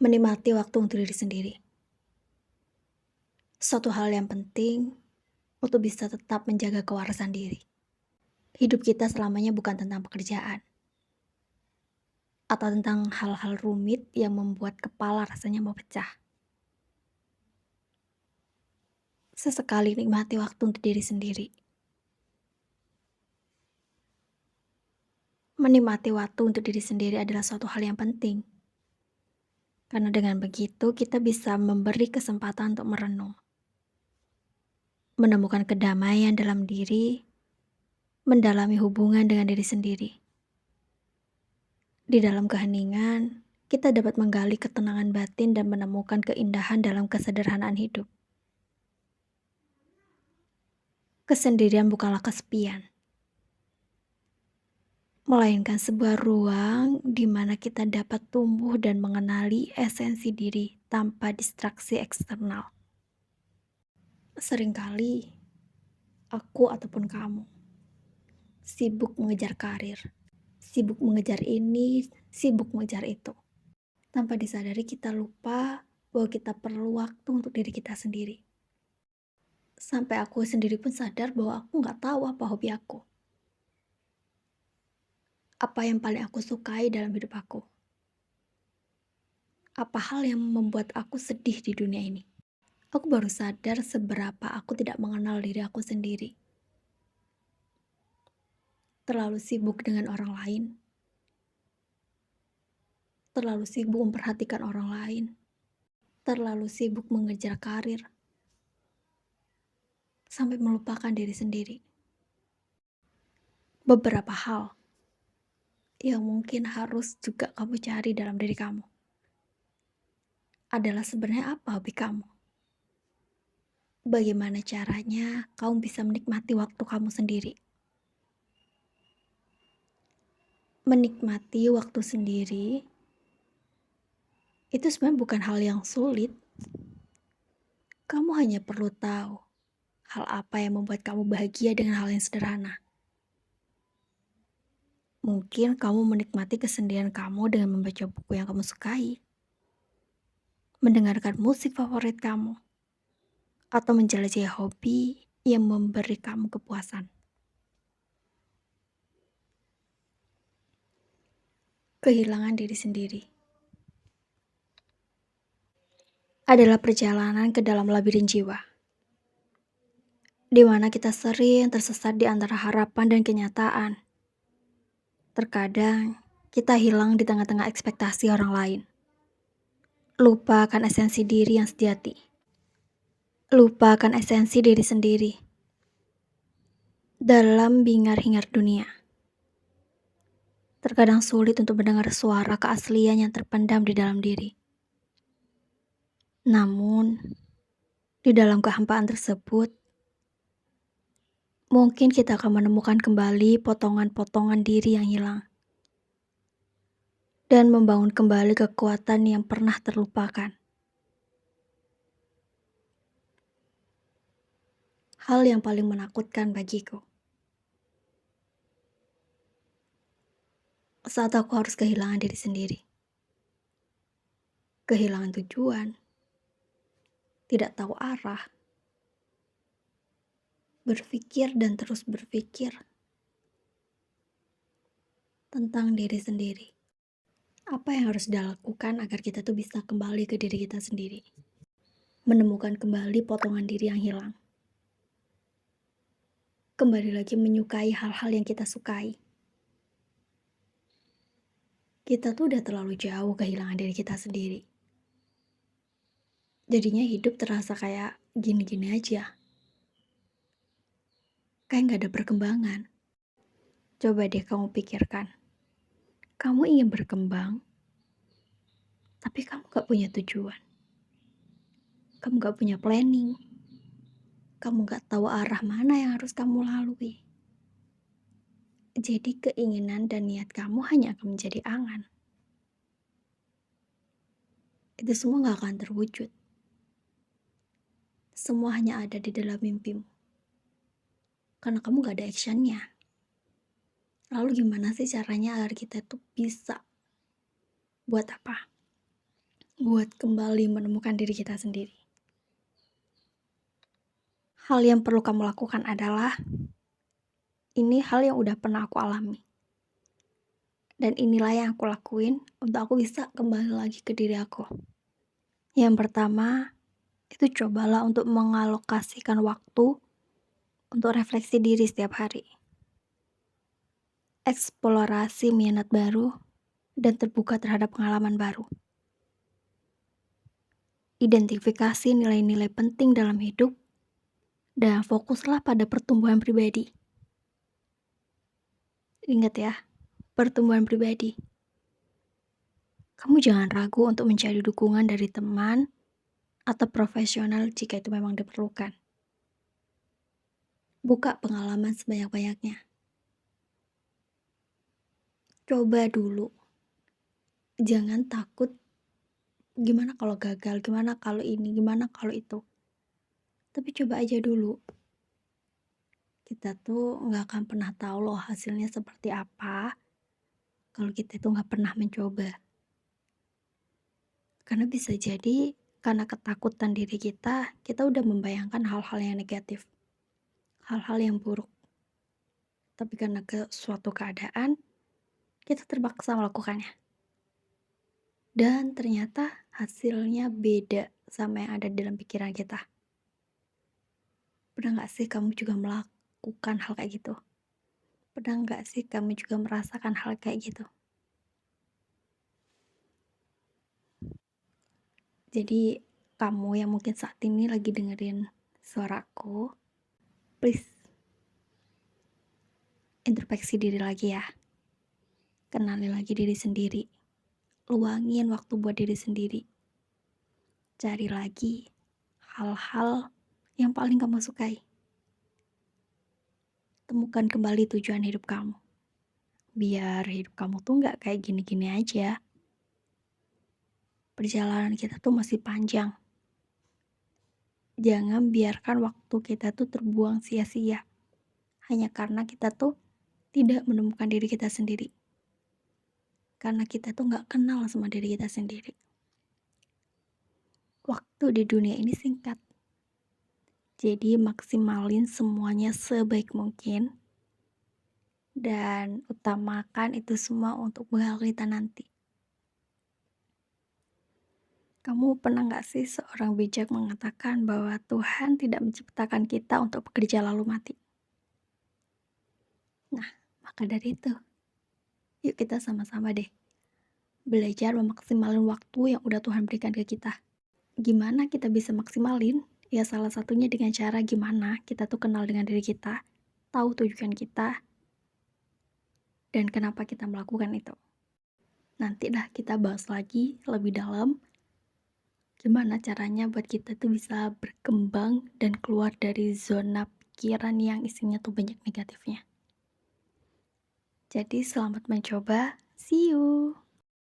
Menikmati waktu untuk diri sendiri. Suatu hal yang penting untuk bisa tetap menjaga kewarasan diri. Hidup kita selamanya bukan tentang pekerjaan atau tentang hal-hal rumit yang membuat kepala rasanya mau pecah. Sesekali nikmati waktu untuk diri sendiri. Menikmati waktu untuk diri sendiri adalah suatu hal yang penting. Karena dengan begitu kita bisa memberi kesempatan untuk merenung. Menemukan kedamaian dalam diri, mendalami hubungan dengan diri sendiri. Di dalam keheningan, kita dapat menggali ketenangan batin dan menemukan keindahan dalam kesederhanaan hidup. Kesendirian bukanlah kesepian, melainkan sebuah ruang di mana kita dapat tumbuh dan mengenali esensi diri tanpa distraksi eksternal. Seringkali, aku ataupun kamu sibuk mengejar karir, sibuk mengejar ini, sibuk mengejar itu. Tanpa disadari kita lupa bahwa kita perlu waktu untuk diri kita sendiri. Sampai aku sendiri pun sadar bahwa aku nggak tahu apa hobi aku. Apa yang paling aku sukai dalam hidup aku. Apa hal yang membuat aku sedih di dunia ini. Aku baru sadar seberapa aku tidak mengenal diri aku sendiri. Terlalu sibuk dengan orang lain. Terlalu sibuk memperhatikan orang lain. Terlalu sibuk mengejar karir. Sampai melupakan diri sendiri. Beberapa hal yang mungkin harus juga kamu cari dalam diri kamu adalah sebenarnya apa hobi kamu? Bagaimana caranya kamu bisa menikmati waktu kamu sendiri? Menikmati waktu sendiri itu sebenarnya bukan hal yang sulit. Kamu hanya perlu tahu hal apa yang membuat kamu bahagia dengan hal yang sederhana. Mungkin kamu menikmati kesendirian kamu dengan membaca buku yang kamu sukai, mendengarkan musik favorit kamu, atau menjelajahi hobi yang memberi kamu kepuasan. Kehilangan diri sendiri adalah perjalanan ke dalam labirin jiwa, di mana kita sering tersesat di antara harapan dan kenyataan. Terkadang, kita hilang di tengah-tengah ekspektasi orang lain. Lupa akan esensi diri yang sejati. Lupa akan esensi diri sendiri. Dalam bingar-hingar dunia, terkadang sulit untuk mendengar suara keaslian yang terpendam di dalam diri. Namun, di dalam kehampaan tersebut, mungkin kita akan menemukan kembali potongan-potongan diri yang hilang. Dan membangun kembali kekuatan yang pernah terlupakan. Hal yang paling menakutkan bagiku saat aku harus kehilangan diri sendiri. Kehilangan tujuan, tidak tahu arah, berpikir dan terus berpikir tentang diri sendiri. Apa yang harus dilakukan agar kita tuh bisa kembali ke diri kita sendiri? Menemukan kembali potongan diri yang hilang. Kembali lagi menyukai hal-hal yang kita sukai. Kita tuh udah terlalu jauh kehilangan diri kita sendiri. Jadinya hidup terasa kayak gini-gini aja. Kayak gak ada perkembangan. Coba deh kamu pikirkan. Kamu ingin berkembang, tapi kamu gak punya tujuan. Kamu gak punya planning. Kamu gak tahu arah mana yang harus kamu lalui. Jadi keinginan dan niat kamu hanya akan menjadi angan. Itu semua gak akan terwujud. Semua hanya ada di dalam mimpimu. Karena kamu gak ada actionnya. Lalu gimana sih caranya agar kita tuh bisa? Buat apa? buat kembali menemukan diri kita sendiri. Hal yang perlu kamu lakukan adalah, ini hal yang udah pernah aku alami. Dan inilah yang aku lakuin untuk aku bisa kembali lagi ke diri aku. Yang pertama, itu cobalah untuk mengalokasikan waktu untuk refleksi diri setiap hari. Eksplorasi minat baru dan terbuka terhadap pengalaman baru. Identifikasi nilai-nilai penting dalam hidup dan fokuslah pada pertumbuhan pribadi. Ingat ya, pertumbuhan pribadi. Kamu jangan ragu untuk mencari dukungan dari teman atau profesional jika itu memang diperlukan. Buka pengalaman sebanyak-banyaknya. Coba dulu. Jangan takut gimana kalau gagal, gimana kalau ini, gimana kalau itu. Tapi coba aja dulu. Kita tuh nggak akan pernah tahu loh hasilnya seperti apa kalau kita itu nggak pernah mencoba. Karena bisa jadi karena ketakutan diri kita udah membayangkan hal-hal yang negatif, hal-hal yang buruk. Tapi karena ke suatu keadaan, kita terpaksa melakukannya. Dan ternyata hasilnya beda sama yang ada dalam pikiran kita. Pernah nggak sih kamu juga melakukan hal kayak gitu? Pernah nggak sih kamu juga merasakan hal kayak gitu? Jadi kamu yang mungkin saat ini lagi dengerin suaraku, please introspeksi diri lagi ya. Kenali lagi diri sendiri. Luangin waktu buat diri sendiri. Cari lagi hal-hal yang paling kamu sukai. Temukan kembali tujuan hidup kamu. Biar hidup kamu tuh nggak kayak gini-gini aja. Perjalanan kita tuh masih panjang. Jangan biarkan waktu kita tuh terbuang sia-sia. Hanya karena kita tuh tidak menemukan diri kita sendiri. Karena kita tuh nggak kenal sama diri kita sendiri. Waktu di dunia ini singkat. Jadi maksimalin semuanya sebaik mungkin. Dan utamakan itu semua untuk bekal kita nanti. Kamu pernah gak sih seorang bijak mengatakan bahwa Tuhan tidak menciptakan kita untuk bekerja lalu mati? Nah, maka dari itu, yuk kita sama-sama deh belajar memaksimalin waktu yang udah Tuhan berikan ke kita. Gimana kita bisa maksimalin? Ya salah satunya dengan cara gimana kita tuh kenal dengan diri kita, tahu tujuan kita, dan kenapa kita melakukan itu. Nanti dah kita bahas lagi lebih dalam gimana caranya buat kita tuh bisa berkembang dan keluar dari zona pikiran yang isinya tuh banyak negatifnya. Jadi selamat mencoba, see you!